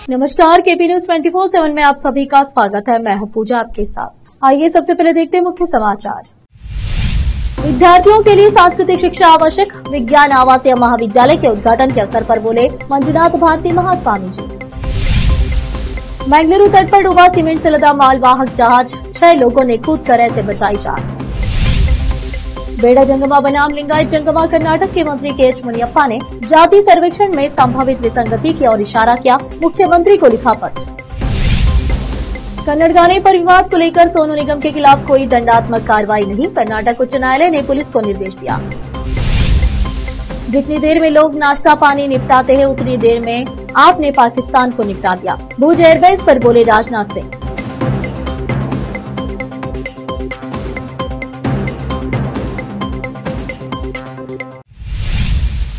नमस्कार, KP news 24/7 में आप सभी का स्वागत है। मैं हूं पूजा आपके साथ। आइए सबसे पहले देखते हैं मुख्य समाचार। विद्यार्थियों के लिए सांस्कृतिक शिक्षा आवश्यक, विज्ञान आवासीय महाविद्यालय के उद्घाटन के अवसर पर बोले मंजुनाथ भारती महास्वामी जी। बेंगलुरु तट पर डूबा सीमेंट से लदा मालवाहक जहाज, 6 लोगों ने कूदकर ऐसे बचाई जान। बेड़ा जंगमा बनाम लिंगायत जंगमा कर्नाटक के मंत्री के.एच. मुनियप्पा ने जाति सर्वेक्षण में संभावित विसंगति की ओर इशारा किया, मुख्यमंत्री को लिखा पत्र। कन्नड़ गाने पर विवाद को लेकर सोनू निगम के खिलाफ कोई दंडात्मक कार्रवाई नहीं, कर्नाटक उच्च न्यायालय ने पुलिस को निर्देश दिया। जितनी देर में लोग नाश्ता पानी निपटाते हैं, उतनी देर में आपने पाकिस्तान को निपटा दिया, भुज एयरबेस पर बोले राजनाथ सिंह।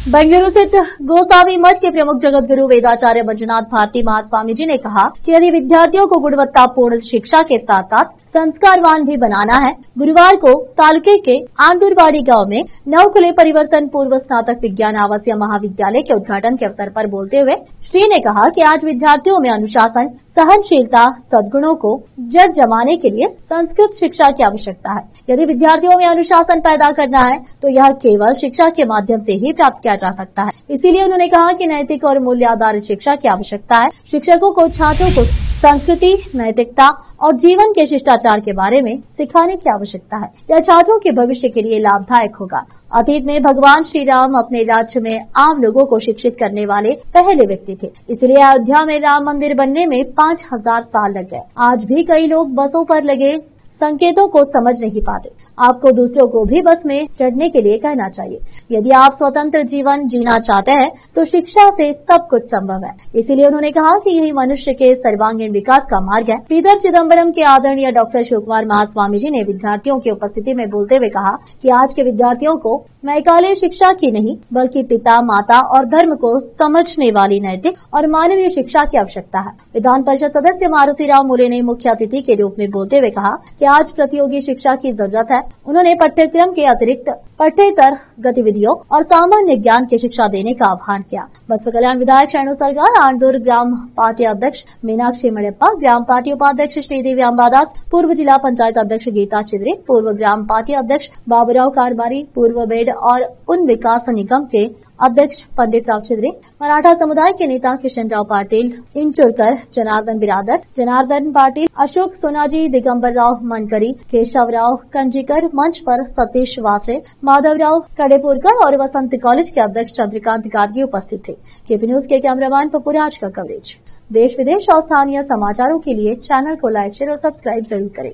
बेंगलुरु स्थित गोसावी मठ के प्रमुख जगत गुरु वेदाचार्य मंजुनाथ भारती महास्वामी जी ने कहा कि यदि विद्यार्थियों को गुणवत्तापूर्ण शिक्षा के साथ साथ संस्कारवान भी बनाना है, गुरुवार को तालुके के आंदुरवाड़ी गांव में नव खुले परिवर्तन पूर्व स्नातक विज्ञान आवासीय महाविद्यालय के उद्घाटन के अवसर पर बोलते हुए श्री ने कहा कि आज विद्यार्थियों में अनुशासन, सहनशीलता, सद्गुणों को जड़ जमाने के लिए संस्कृत शिक्षा की आवश्यकता है। यदि विद्यार्थियों में अनुशासन पैदा करना है तो यह केवल शिक्षा के माध्यम से ही प्राप्त किया जा सकता है। इसीलिए उन्होंने कहा कि नैतिक और मूल्य आधारित शिक्षा की आवश्यकता है। शिक्षकों को छात्रों को संस्कृति, नैतिकता और जीवन के शिष्टाचार के बारे में सिखाने की आवश्यकता है। यह छात्रों के भविष्य के लिए लाभदायक होगा। अतीत में भगवान श्री राम अपने राज्य में आम लोगों को शिक्षित करने वाले पहले व्यक्ति थे, इसलिए अयोध्या में राम मंदिर बनने में 5000 साल लग गए। आज भी कई लोग बसों पर लगे संकेतों को समझ नहीं पाते। आपको दूसरों को भी बस में चढ़ने के लिए कहना चाहिए। यदि आप स्वतंत्र जीवन जीना चाहते हैं तो शिक्षा से सब कुछ संभव है। इसीलिए उन्होंने कहा कि यही मनुष्य के सर्वांगीण विकास का मार्ग है। पीतर चिदम्बरम के आदरणीय डॉक्टर शिवकुमार महास्वामी जी ने विद्यार्थियों की उपस्थिति में बोलते हुए कहा कि आज के विद्यार्थियों को मैकाले शिक्षा की नहीं बल्कि पिता, माता और धर्म को समझने वाली नैतिक और मानवीय शिक्षा की आवश्यकता है। विधान परिषद सदस्य मारुति राव मूले ने मुख्य अतिथि के रूप में बोलते हुए कहा कि आज प्रतियोगी शिक्षा की जरूरत है। उन्होंने पाठ्यक्रम के अतिरिक्त पठ्येतर गतिविधियों और सामान्य ज्ञान की शिक्षा देने का आह्वान किया। बसपा कल्याण विधायक शरणु सलगार, आंदूर ग्राम पार्टी अध्यक्ष मीनाक्षी मणिप्पा, ग्राम पार्टी उपाध्यक्ष श्रीदेवी अंबादास, पूर्व जिला पंचायत अध्यक्ष गीता चिद्री, पूर्व ग्राम पार्टी अध्यक्ष बाबूराव कारबारी, पूर्व बेड और उन विकास निगम के अध्यक्ष पंडित राव चिद्री, मराठा समुदाय के नेता किशन राव पाटिल इंचुरकर, जनार्दन बिरादर, जनार्दन पाटिल, अशोक सोनाजी, दिगंबर राव मनकरी, केशव राव कंजीकर, मंच पर सतीश वासरे, माधव राव कडेपुरकर और वसंत कॉलेज के अध्यक्ष चंद्रकांत गार्गी उपस्थित थे। केपी न्यूज के कैमरामैन पपुराज का कवरेज। देश विदेश और स्थानीय समाचारों के लिए चैनल को लाइक, शेयर और सब्सक्राइब जरूर करें।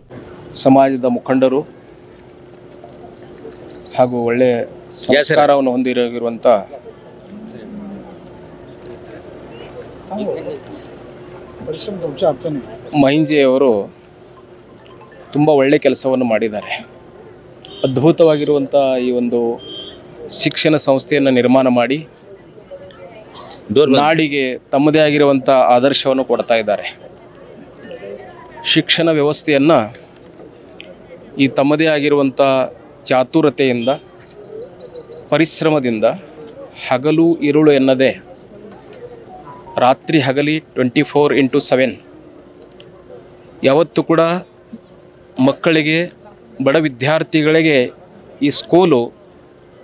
समाजದ ಮುಖಂಡರು ಹಾಗೂ ಒಳ್ಳೆ ಸಂಸ್ಕಾರವನ್ನು ಹೊಂದಿರುವಂತ ಮಹಿಂಜಿಯವರು ತುಂಬ ಒಳ್ಳೆ ಕೆಲಸವನ್ನು ಮಾಡಿದ್ದಾರೆ। ಅದ್ಭುತವಾಗಿರುವಂತ ಈ ಒಂದು ಶಿಕ್ಷಣ ಸಂಸ್ಥೆಯನ್ನು ನಿರ್ಮಾಣ ಮಾಡಿ ನಾಡಿಗೆ ತಮ್ಮದೇ ಆಗಿರುವಂತ ಆದರ್ಶವನ್ನು ಕೊಡ್ತಾ ಇದ್ದಾರೆ। ಶಿಕ್ಷಣ ವ್ಯವಸ್ಥೆಯನ್ನು ಈ ತಮ್ಮದೇ ಆಗಿರುವಂತ ಚಾತುರತೆಯಿಂದ, ಪರಿಶ್ರಮದಿಂದ, ಹಗಲು ಇರುಳು ಎನ್ನದೆ ರಾತ್ರಿ ಹಗಲಿ 24x7 ಯಾವತ್ತೂ ಕೂಡ ಮಕ್ಕಳಿಗೆ, ಬಡ ವಿದ್ಯಾರ್ಥಿಗಳಿಗೆ ಈ ಸ್ಕೂಲು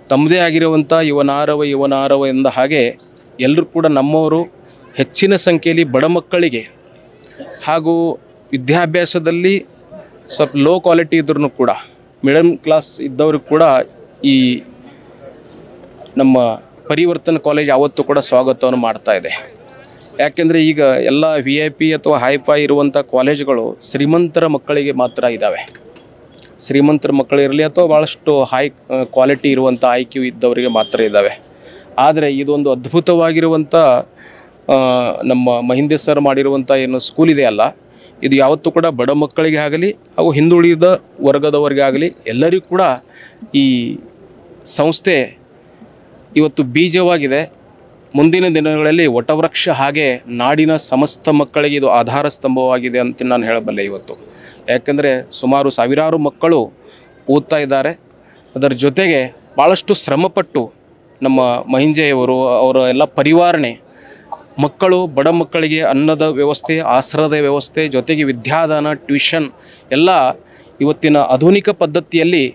ತಮ್ಮದೇ ಆಗಿರುವಂಥ ಯುವನಾರವ ಎಂದ ಹಾಗೆ ಎಲ್ಲರೂ ಕೂಡ ನಮ್ಮವರು ಹೆಚ್ಚಿನ ಸಂಖ್ಯೆಯಲ್ಲಿ ಬಡ ಮಕ್ಕಳಿಗೆ ಹಾಗೂ ವಿದ್ಯಾಭ್ಯಾಸದಲ್ಲಿ ಸ್ವಲ್ಪ ಲೋ ಕ್ವಾಲಿಟಿ ಇದ್ರೂ ಕೂಡ ಮಿಡಲ್ ಕ್ಲಾಸ್ ಇದ್ದವ್ರಿಗೆ ಕೂಡ ಈ ನಮ್ಮ ಪರಿವರ್ತನ ಕಾಲೇಜ್ ಯಾವತ್ತೂ ಕೂಡ ಸ್ವಾಗತವನ್ನು ಮಾಡ್ತಾ ಇದೆ। ಯಾಕೆಂದರೆ ಈಗ ಎಲ್ಲ VIP ಅಥವಾ ಹೈಫೈ ಇರುವಂಥ ಕಾಲೇಜುಗಳು ಶ್ರೀಮಂತರ ಮಕ್ಕಳಿಗೆ ಮಾತ್ರ ಇದ್ದಾವೆ। ಶ್ರೀಮಂತರ ಮಕ್ಕಳಿರಲಿ ಅಥವಾ ಭಾಳಷ್ಟು ಹೈ ಕ್ವಾಲಿಟಿ ಇರುವಂಥ IQ ಇದ್ದವರಿಗೆ ಮಾತ್ರ ಇದ್ದಾವೆ। ಆದರೆ ಇದೊಂದು ಅದ್ಭುತವಾಗಿರುವಂಥ ನಮ್ಮ ಮಹಿಂದೆ ಸರ್ ಮಾಡಿರುವಂಥ ಏನು ಸ್ಕೂಲ್ ಇದೆಯಲ್ಲ, ಇದು ಯಾವತ್ತೂ ಕೂಡ ಬಡ ಮಕ್ಕಳಿಗೆ ಆಗಲಿ ಹಾಗೂ ಹಿಂದುಳಿದ ವರ್ಗದವರಿಗೆ ಆಗಲಿ ಎಲ್ಲರಿಗೂ ಕೂಡ ಈ ಸಂಸ್ಥೆ ಇವತ್ತು ಬೀಜವಾಗಿದೆ। ಮುಂದಿನ ದಿನಗಳಲ್ಲಿ ವಟವೃಕ್ಷ ಹಾಗೆ ನಾಡಿನ ಸಮಸ್ತ ಮಕ್ಕಳಿಗೆ ಇದು ಆಧಾರ ಸ್ತಂಭವಾಗಿದೆ ಅಂತ ನಾನು ಹೇಳಬಲ್ಲೆ ಇವತ್ತು। ಯಾಕೆಂದರೆ ಸುಮಾರು ಸಾವಿರಾರು ಮಕ್ಕಳು ಓದ್ತಾ ಇದ್ದಾರೆ। ಅದರ ಜೊತೆಗೆ ಭಾಳಷ್ಟು ಶ್ರಮಪಟ್ಟು ನಮ್ಮ ಮಹಿಂಜೆಯವರು ಅವರ ಎಲ್ಲ ಪರಿವಾರಣೆ ಮಕ್ಕಳು ಬಡ ಮಕ್ಕಳಿಗೆ ಅನ್ನದ ವ್ಯವಸ್ಥೆ, ಆಸರದ ವ್ಯವಸ್ಥೆ, ಜೊತೆಗೆ ವಿದ್ಯಾದಾನ, ಟ್ಯೂಷನ್ ಎಲ್ಲ ಇವತ್ತಿನ ಆಧುನಿಕ ಪದ್ಧತಿಯಲ್ಲಿ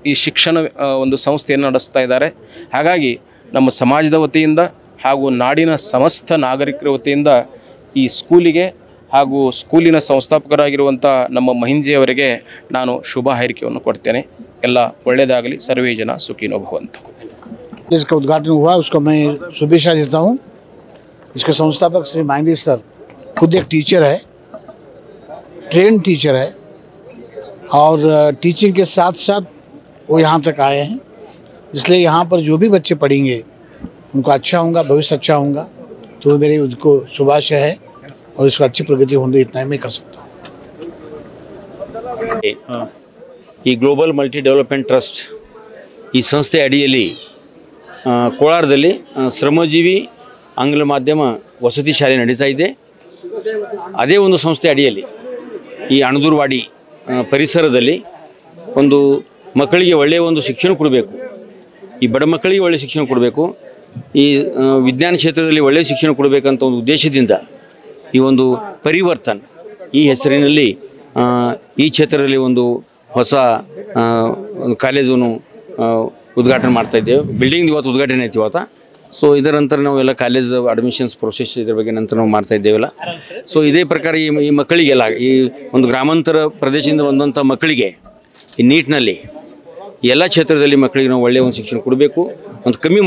ಈ ಶಿಕ್ಷಣ ಒಂದು ಸಂಸ್ಥೆಯನ್ನು ನಡೆಸ್ತಾ ಇದ್ದಾರೆ. ಹಾಗಾಗಿ ನಮ್ಮ ಸಮಾಜದ ವತಿಯಿಂದ ಹಾಗೂ ನಾಡಿನ ಸಮಸ್ತ ನಾಗರಿಕರ ವತಿಯಿಂದ ಈ ಸ್ಕೂಲಿಗೆ ಹಾಗೂ ಸ್ಕೂಲಿನ ಸಂಸ್ಥಾಪಕರಾಗಿರುವಂಥ ನಮ್ಮ ಮಹಿಂಜಿಯವರಿಗೆ ನಾನು ಶುಭ ಹಾರೈಕೆಯನ್ನು ಕೊಡ್ತೇನೆ. ಎಲ್ಲ ಒಳ್ಳೆಯದಾಗಲಿ. ಸರ್ವೇ ಜನ ಸುಖಿನೋ ಭವಂತು. जिसका उद्घाटन हुआ उसको मैं शुभेच्छा देता हूँ. इसके संस्थापक श्री महिंदी सर खुद एक टीचर है, ट्रेन टीचर है और टीचिंग के साथ साथ वो यहाँ तक आए हैं. इसलिए यहाँ पर जो भी बच्चे पढ़ेंगे उनको अच्छा होगा, भविष्य अच्छा होगा. तो मेरे उनको शुभाशय है और इसको अच्छी प्रगति होने इतना ही मैं कर सकता हूँ. ಈ ಗ್ಲೋಬಲ್ ಮಲ್ಟಿ ಡೆವಲಪ್ಮೆಂಟ್ ಟ್ರಸ್ಟ್ ಈ ಸಂಸ್ಥೆ ಅಡಿಯಲ್ಲಿ ಕೋಲಾರದಲ್ಲಿ ಶ್ರಮಜೀವಿ ಆಂಗ್ಲ ಮಾಧ್ಯಮ ವಸತಿ ಶಾಲೆ ನಡೀತಾ ಇದೆ. ಅದೇ ಒಂದು ಸಂಸ್ಥೆ ಅಡಿಯಲ್ಲಿ ಈ ಅಣದೂರುವಾಡಿ ಪರಿಸರದಲ್ಲಿ ಒಂದು ಮಕ್ಕಳಿಗೆ ಒಳ್ಳೆಯ ಒಂದು ಶಿಕ್ಷಣ ಕೊಡಬೇಕು, ಈ ಬಡ ಮಕ್ಕಳಿಗೆ ಒಳ್ಳೆಯ ಶಿಕ್ಷಣ ಕೊಡಬೇಕು, ಈ ವಿಜ್ಞಾನ ಕ್ಷೇತ್ರದಲ್ಲಿ ಒಳ್ಳೆಯ ಶಿಕ್ಷಣ ಕೊಡಬೇಕಂತ ಒಂದು ಉದ್ದೇಶದಿಂದ ಈ ಒಂದು ಪರಿವರ್ತನ್ ಈ ಹೆಸರಿನಲ್ಲಿ ಈ ಕ್ಷೇತ್ರದಲ್ಲಿ ಒಂದು ಹೊಸ ಕಾಲೇಜನ್ನು ಉದ್ಘಾಟನೆ ಮಾಡ್ತಾ ಇದ್ದೇವೆ. ಬಿಲ್ಡಿಂಗ್ ಇವತ್ತು ಉದ್ಘಾಟನೆ ಆಯ್ತು ಇವತ್ತು. ಸೊ ಇದರ ನಂತರ ನಾವೆಲ್ಲ ಕಾಲೇಜ್ ಅಡ್ಮಿಷನ್ಸ್ ಪ್ರೊಸೆಸ್ ಇದ್ರ ಬಗ್ಗೆ ನಂತರ ನಾವು ಮಾಡ್ತಾ ಇದ್ದೇವಲ್ಲ. ಸೊ ಇದೇ ಪ್ರಕಾರ ಈ ಮಕ್ಕಳಿಗೆಲ್ಲ ಈ ಒಂದು ಗ್ರಾಮಾಂತರ ಪ್ರದೇಶದಿಂದ ಬಂದಂಥ ಮಕ್ಕಳಿಗೆ ಈ ನೀಟ್ನಲ್ಲಿ ಎಲ್ಲ ಕ್ಷೇತ್ರದಲ್ಲಿ ಮಕ್ಕಳಿಗೆ ನಾವು ಒಳ್ಳೆಯ ಒಂದು ಶಿಕ್ಷಣ ಕೊಡಬೇಕು. ಒಂದು ಕಮ್ಮಿ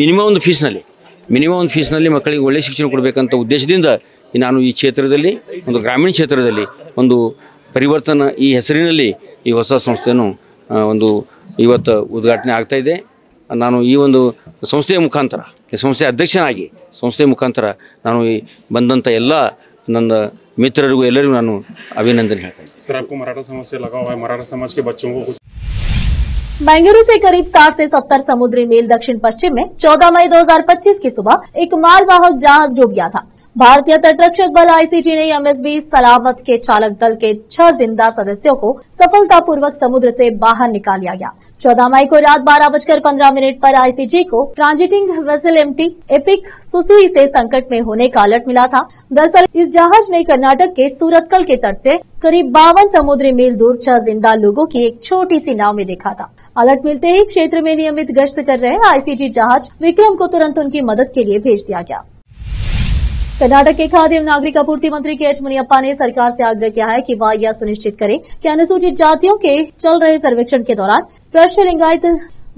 ಮಿನಿಮಮ್ ಒಂದು ಫೀಸ್ನಲ್ಲಿ ಮಕ್ಕಳಿಗೆ ಒಳ್ಳೆಯ ಶಿಕ್ಷಣ ಕೊಡಬೇಕಂತ ಉದ್ದೇಶದಿಂದ ನಾನು ಈ ಕ್ಷೇತ್ರದಲ್ಲಿ ಒಂದು ಗ್ರಾಮೀಣ ಕ್ಷೇತ್ರದಲ್ಲಿ ಒಂದು ಪರಿವರ್ತನ ಈ ಹೆಸರಿನಲ್ಲಿ ಈ ಹೊಸ ಸಂಸ್ಥೆಯನ್ನು ಒಂದು ಇವತ್ತು ಉದ್ಘಾಟನೆ ಆಗ್ತಾಯಿದೆ. ನಾನು ಈ ಒಂದು ಸಂಸ್ಥೆಯ ಮುಖಾಂತರ, ಈ ಸಂಸ್ಥೆಯ ಅಧ್ಯಕ್ಷನಾಗಿ ಸಂಸ್ಥೆಯ ಮುಖಾಂತರ ನಾನು ಈ ಬಂದಂಥ ಎಲ್ಲ ನನ್ನ ಮಿತ್ರರಿಗೂ ಎಲ್ಲರಿಗೂ ನಾನು ಅಭಿನಂದನೆ ಹೇಳ್ತಾ ಇದ್ದೀನಿ. सर आपको मराठा समाज से लगा हुआ है, मराठा समाज के बच्चों को कुछ बेंगलुरु से करीब 60 से 70 समुद्री मील दक्षिण पश्चिम में 14 मई 2025 की सुबह एक मालवाहक जहाज डूब गया था. भारतीय तटरक्षक बल आईसीजी ने एमएसवी सलामत के चालक दल के 6 जिंदा सदस्यों को सफलतापूर्वक समुद्र से बाहर निकाल लिया गया. 14 मई को रात 12:15 पर आईसीजी को ट्रांजिटिंग वेसल एमटी एपिक सुसुई से संकट में होने का अलर्ट मिला था. दरअसल इस जहाज ने कर्नाटक के सूरतकल के तट से करीब 52 समुद्री मील दूर 6 जिंदा लोगों की एक छोटी सी नाव में देखा था. अलर्ट मिलते ही क्षेत्र में नियमित गश्त कर रहे आईसीजी जहाज विक्रम को तुरंत उनकी मदद के लिए भेज दिया गया. कर्नाटक के खाद्य एवं नागरिक आपूर्ति मंत्री के एच मुनियप्पा ने सरकार से आग्रह किया है कि वह यह सुनिश्चित करे कि अनुसूचित जातियों के चल रहे सर्वेक्षण के दौरान स्पृश्य लिंगायत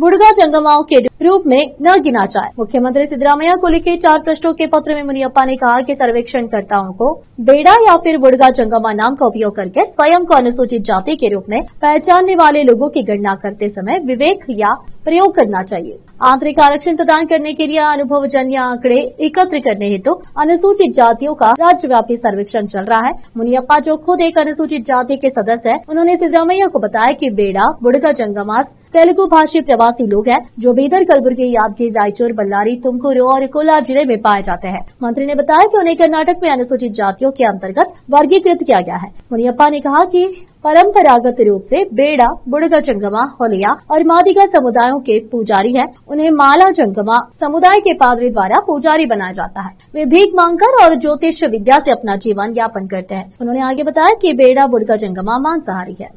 बुड़गा जंगमाओं के रूप में न गिना जाए. मुख्यमंत्री सिद्धरामैया को लिखे 4 पृष्ठों के पत्र में मुनियप्पा ने कहा कि सर्वेक्षणकर्ताओं को बेड़ा या फिर बुड़गा जंगमा नाम का उपयोग करके स्वयं को अनुसूचित जाति के रूप में पहचानने वाले लोगों की गणना करते समय विवेक या प्रयोग करना चाहिए. आंतरिक आरक्षण प्रदान करने के लिए अनुभवजन्य आंकड़े एकत्र करने हेतु अनुसूचित जातियों का राज्यव्यापी सर्वेक्षण चल रहा है. मुनियप्पा जो खुद एक अनुसूचित जाति के सदस्य है, उन्होंने सिद्धरामैया को बताया कि बेड़ा बुड़गा जंगमास तेलुगु भाषी प्रवासी लोग हैं जो बीदर, कलबुर्गी, यादगीर, रायचूर, बल्लारी, तुमकुरू और कोलार जिले में पाए जाते हैं. मंत्री ने बताया कि उन्हें कर्नाटक में अनुसूचित जातियों के अंतर्गत वर्गीकृत किया गया है. मुनियप्पा ने कहा कि परंपरागत रूप से बेड़ा, बुड़गा जंगमा, होलिया और मादिगा समुदायों के पुजारी हैं. उन्हें माला जंगमा समुदाय के पादरी द्वारा पुजारी बनाया जाता है. वे भीख मांगकर और ज्योतिष विद्या से अपना जीवन यापन करते हैं. उन्होंने आगे बताया कि बेड़ा, बुड़गा जंगमा मांसाहारी है.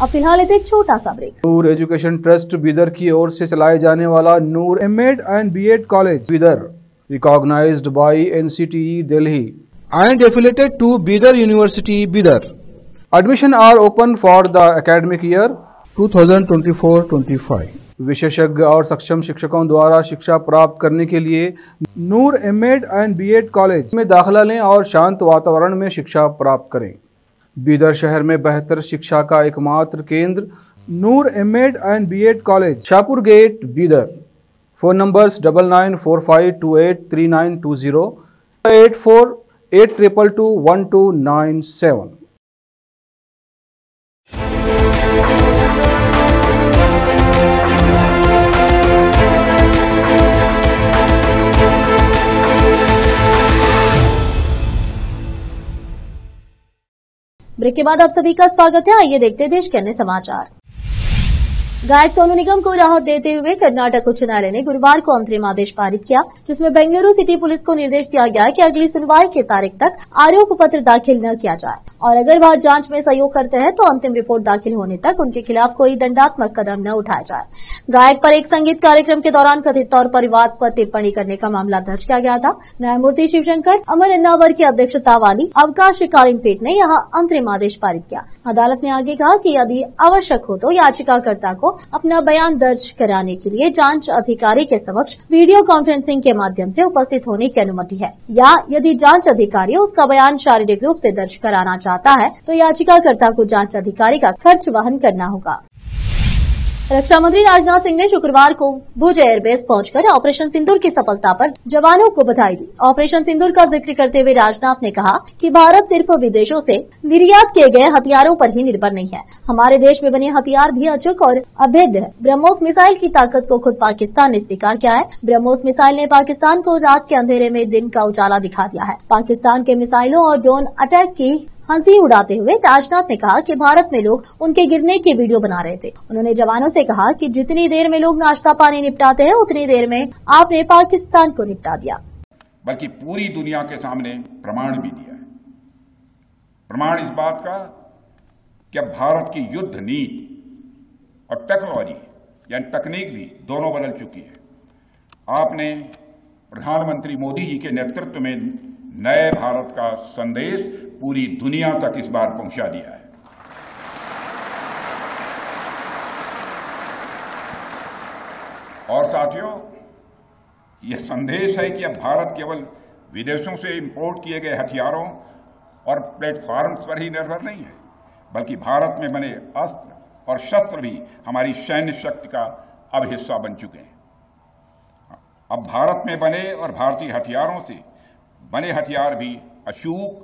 अब फिलहाल एक छोटा सा break. Noor education trust Bidar की ओर से चलाए जाने वाला Noor MEd and BEd college Bidar, recognised by NCTE Delhi and affiliated to Bidar University Bidar. Admission are open for the academic year 2024-25. विशेषज्ञ और सक्षम शिक्षकों द्वारा शिक्षा प्राप्त करने के लिए नूर एमएड एंड बीएड कॉलेज में दाखिला लें और शांत वातावरण में शिक्षा प्राप्त करें. बीदर शहर में बेहतर शिक्षा का एकमात्र केंद्र Noor MEd and BEd college, Shahpur gate, Bidar. Phone numbers 9945283920 8482221297. Break के बाद आप सभी का स्वागत है. आइए देखते हैं देश के अन्य समाचार. गायक सोनू निगम को राहत देते हुए कर्नाटक उच्च न्यायालय ने गुरुवार को अंतरिम आदेश पारित किया, जिसमें बेंगलुरु सिटी पुलिस को निर्देश दिया गया कि अगली सुनवाई की तारीख तक आरोप पत्र दाखिल न किया जाए और अगर वह जांच में सहयोग करते हैं तो अंतिम रिपोर्ट दाखिल होने तक उनके खिलाफ कोई दंडात्मक कदम न उठाया जाए। गायक पर एक संगीत कार्यक्रम के दौरान कथित तौर पर विवादास्पद टिप्पणी करने का मामला दर्ज किया गया था। न्यायमूर्ति शिवशंकर अमर अन्नावर की अध्यक्षता वाली अवकाशकालीन पीठ ने यह अंतरिम आदेश पारित किया। अदालत ने आगे कहा कि यदि आवश्यक हो तो याचिकाकर्ता को अपना बयान दर्ज कराने के लिए जांच अधिकारी के समक्ष वीडियो कॉन्फ्रेंसिंग के माध्यम से उपस्थित होने की अनुमति है, या यदि जांच अधिकारी उसका बयान शारीरिक रूप से दर्ज कराना चाहता है तो याचिकाकर्ता को जांच अधिकारी का खर्च वहन करना होगा। रक्षा मंत्री राजनाथ सिंह ने शुक्रवार को भुज एयरबेस पहुंचकर ऑपरेशन सिंदूर की सफलता पर जवानों को बधाई दी। ऑपरेशन सिंदूर का जिक्र करते हुए राजनाथ ने कहा कि भारत सिर्फ विदेशों से निर्यात किए गए हथियारों पर ही निर्भर नहीं है, हमारे देश में बने हथियार भी अचूक और अभेद्य है। ब्रह्मोस मिसाइल की ताकत को खुद पाकिस्तान ने स्वीकार किया है। ब्रह्मोस मिसाइल ने पाकिस्तान को रात के अंधेरे में दिन का उजाला दिखा दिया है। पाकिस्तान के मिसाइलों और ड्रोन अटैक की हंसी उड़ाते हुए राजनाथ ने कहा कि भारत में लोग उनके गिरने की वीडियो बना रहे थे। उन्होंने जवानों से कहा कि जितनी देर में लोग नाश्ता पानी निपटाते हैं उतनी देर में आपने पाकिस्तान को निपटा दिया। बल्कि पूरी दुनिया के सामने प्रमाण भी दिया है। प्रमाण इस बात का कि अब भारत की युद्ध नीति और टेक्नोलॉजी यानी तकनीक भी दोनों बदल चुकी है। आपने प्रधानमंत्री मोदी जी के नेतृत्व में नए भारत का संदेश पूरी दुनिया तक इस बार पहुंचा दिया है। और साथियों, यह संदेश है कि अब भारत केवल विदेशों से इंपोर्ट किए गए हथियारों और प्लेटफॉर्म्स पर ही निर्भर नहीं है, बल्कि भारत में बने अस्त्र और शस्त्र भी हमारी सैन्य शक्ति का अब हिस्सा बन चुके हैं। अब भारत में बने और भारतीय हथियारों से बने हथियार भी अचूक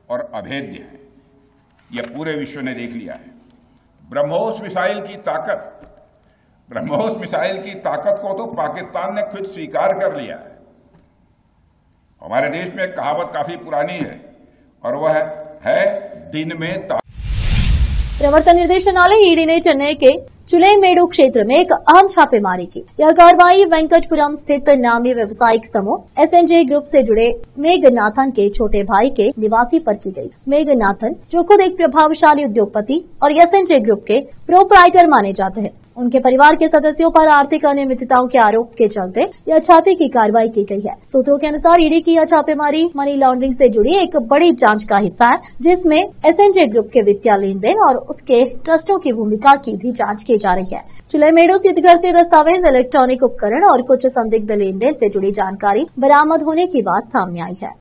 और अभेद्य है। यह पूरे विश्व ने देख लिया है। ब्रह्मोस मिसाइल की ताकत को तो पाकिस्तान ने खुद स्वीकार कर लिया है। हमारे देश में एक कहावत काफी पुरानी है और वह है दिन में प्रवर्तन निर्देशालय ईडी ने चेन्नई के चुलेमेडु क्षेत्र में एक अहम छापेमारी की। यह कार्रवाई वेंकटपुरम स्थित नामी व्यवसायिक समूह एसएनजे ग्रुप से जुड़े मेघनाथन के छोटे भाई के निवासी पर की गई। मेघनाथन, जो खुद एक प्रभावशाली उद्योगपति और एसएनजे ग्रुप के प्रोप्राइटर माने जाते हैं, उनके परिवार के सदस्यों पर आर्थिक अनियमितताओं के आरोप के चलते यह छापे की कार्रवाई की गई है। सूत्रों के अनुसार ईडी की यह छापेमारी मनी लॉन्ड्रिंग से जुड़ी एक बड़ी जांच का हिस्सा है, जिसमें एसएनजे ग्रुप के वित्तीय लेन देन और उसके ट्रस्टों की भूमिका की भी जांच की जा रही है। चुलेमेडु स्थित घर से दस्तावेज, इलेक्ट्रॉनिक उपकरण और कुछ संदिग्ध लेन देन से जुड़ी जानकारी बरामद होने की बात सामने आई है।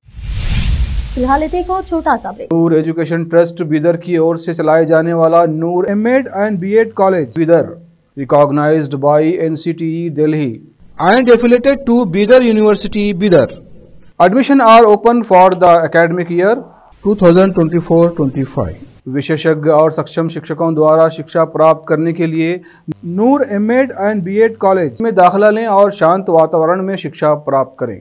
फिलहाल इतने को छोटा सा break. Noor education trust Bidar की ओर से चलाए जाने वाला Noor MEd and BEd college Bidar, recognized by NCTE Delhi and affiliated to Bidar University Bidar. Admission are open for the academic year 2024-25. विशेषज्ञ और सक्षम शिक्षकों द्वारा शिक्षा प्राप्त करने के लिए नूर एमएड एंड बीएड कॉलेज में दाखिला लें और शांत वातावरण में शिक्षा प्राप्त करें।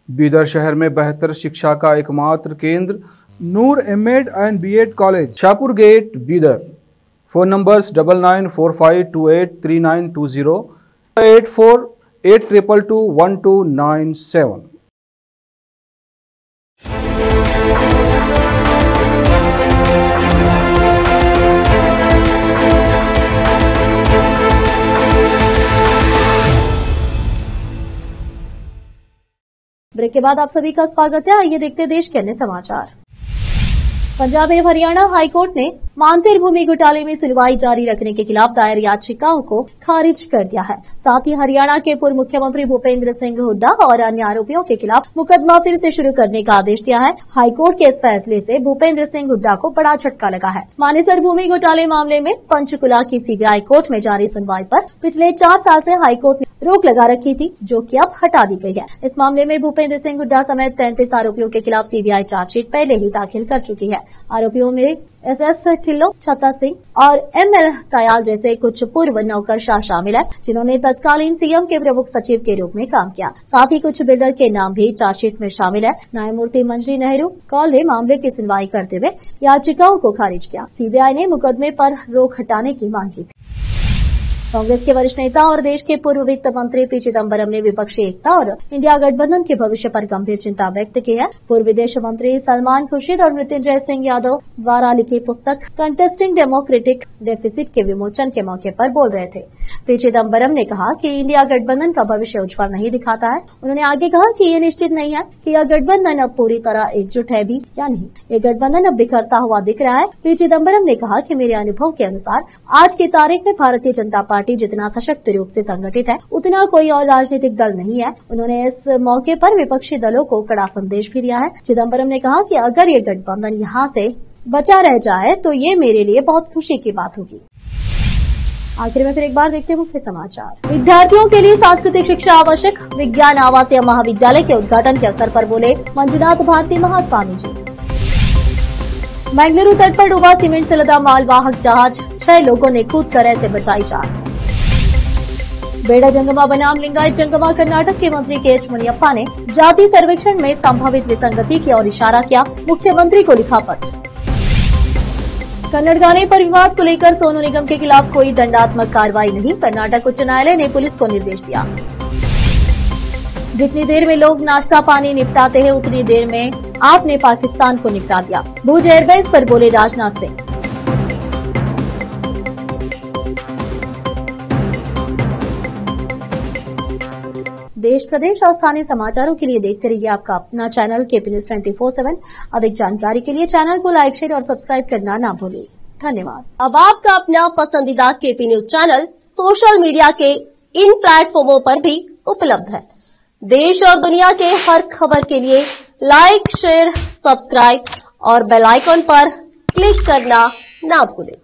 बीदर शहर में बेहतर शिक्षा का एकमात्र केंद्र Noor MEd and BEd college, Shahpur gate, Bidar. Phone numbers 9945283920, 8482221297। Break के बाद आप सभी का स्वागत है। आइए देखते देश के अन्य समाचार। पंजाब एवं हरियाणा हाईकोर्ट ने मानसेर भूमि घोटाले में सुनवाई जारी रखने के खिलाफ दायर याचिकाओं को खारिज कर दिया है। साथ ही हरियाणा के पूर्व मुख्यमंत्री भूपेंद्र सिंह हुड्डा और अन्य आरोपियों के खिलाफ मुकदमा फिर से शुरू करने का आदेश दिया है। हाईकोर्ट के इस फैसले से भूपेंद्र सिंह हुड्डा को बड़ा झटका लगा है। मानेसर भूमि घोटाले मामले में पंचकुला की सीबीआई कोर्ट में जारी सुनवाई पर पिछले 4 साल से हाईकोर्ट ने रोक लगा रखी थी, जो कि अब हटा दी गई है। इस मामले में भूपेंद्र सिंह हुड्डा समेत 33 आरोपियों के खिलाफ सीबीआई चार्जशीट पहले ही दाखिल कर चुकी है। आरोपियों में एसएस ठिल्लो, छत्ता सिंह और एमएल तयाल जैसे कुछ पूर्व नौकरशाह शामिल है, जिन्होंने तत्कालीन सीएम के प्रमुख सचिव के रूप में काम किया। साथ ही कुछ बिल्डर के नाम भी चार्जशीट में शामिल है। न्यायमूर्ति मंजरी नेहरू कौल ने मामले की सुनवाई करते हुए याचिकाओं को खारिज किया। सीबीआई ने मुकदमे पर रोक हटाने की मांग की थी। कांग्रेस के वरिष्ठ नेता और देश के पूर्व वित्त मंत्री पी चिदम्बरम ने विपक्षी एकता और इंडिया गठबंधन के भविष्य पर गंभीर चिंता व्यक्त की है। पूर्व विदेश मंत्री सलमान खुर्शीद और मृत्युंजय सिंह यादव द्वारा लिखी पुस्तक कंटेस्टिंग डेमोक्रेटिक डेफिसिट के विमोचन के मौके पर बोल रहे थे। पी चिदम्बरम ने कहा कि इंडिया गठबंधन का भविष्य उज्जवल नहीं दिखाता है। उन्होंने आगे कहा कि ये निश्चित नहीं है कि यह गठबंधन अब पूरी तरह एकजुट है भी या नहीं। ये गठबंधन अब बिखरता हुआ दिख रहा है। पी चिदम्बरम ने कहा कि मेरे अनुभव के अनुसार आज की तारीख में भारतीय जनता पार्टी जितना सशक्त रूप से संगठित है उतना कोई और राजनीतिक दल नहीं है। उन्होंने इस मौके पर विपक्षी दलों को कड़ा संदेश भी दिया है। चिदम्बरम ने कहा कि अगर ये गठबंधन यहाँ से बचा रह जाए तो ये मेरे लिए बहुत खुशी की बात होगी। आखिर में फिर एक बार देखते हैं मुख्य समाचार। विद्यार्थियों के लिए सांस्कृतिक शिक्षा आवश्यक, विज्ञान आवासीय महाविद्यालय के उद्घाटन के अवसर पर बोले मंजुनाथ भारती महास्वामी जी। बेंगलुरु तट पर डूबा सीमेंट से लदा मालवाहक जहाज, 6 लोगों ने कूदकर ऐसे बचाई जान। बेड़ा जंगमा बनाम लिंगायत जंगमा कर्नाटक के मंत्री के एच मुनियप्पा ने जाति सर्वेक्षण में संभावित विसंगति की ओर इशारा किया, मुख्यमंत्री को लिखा पत्र। कन्नड़ गाने पर विवाद को लेकर सोनू निगम के खिलाफ कोई दंडात्मक कार्रवाई नहीं, कर्नाटक उच्च न्यायालय ने पुलिस को निर्देश दिया। जितनी देर में लोग नाश्ता पानी निपटाते हैं उतनी देर में आपने पाकिस्तान को निपटा दिया, भुज एयरबेस पर बोले राजनाथ सिंह। देश प्रदेश और स्थानीय समाचारों के लिए देखते रहिए आपका अपना चैनल केपी न्यूज 24/7। अधिक जानकारी के लिए चैनल को लाइक, शेयर और सब्सक्राइब करना ना भूलें। धन्यवाद। अब आपका अपना पसंदीदा KP news channel social media के इन प्लेटफॉर्मों पर भी उपलब्ध है। देश और दुनिया के हर खबर के लिए लाइक, शेयर, सब्सक्राइब और बेल आइकॉन पर क्लिक करना ना भूलें।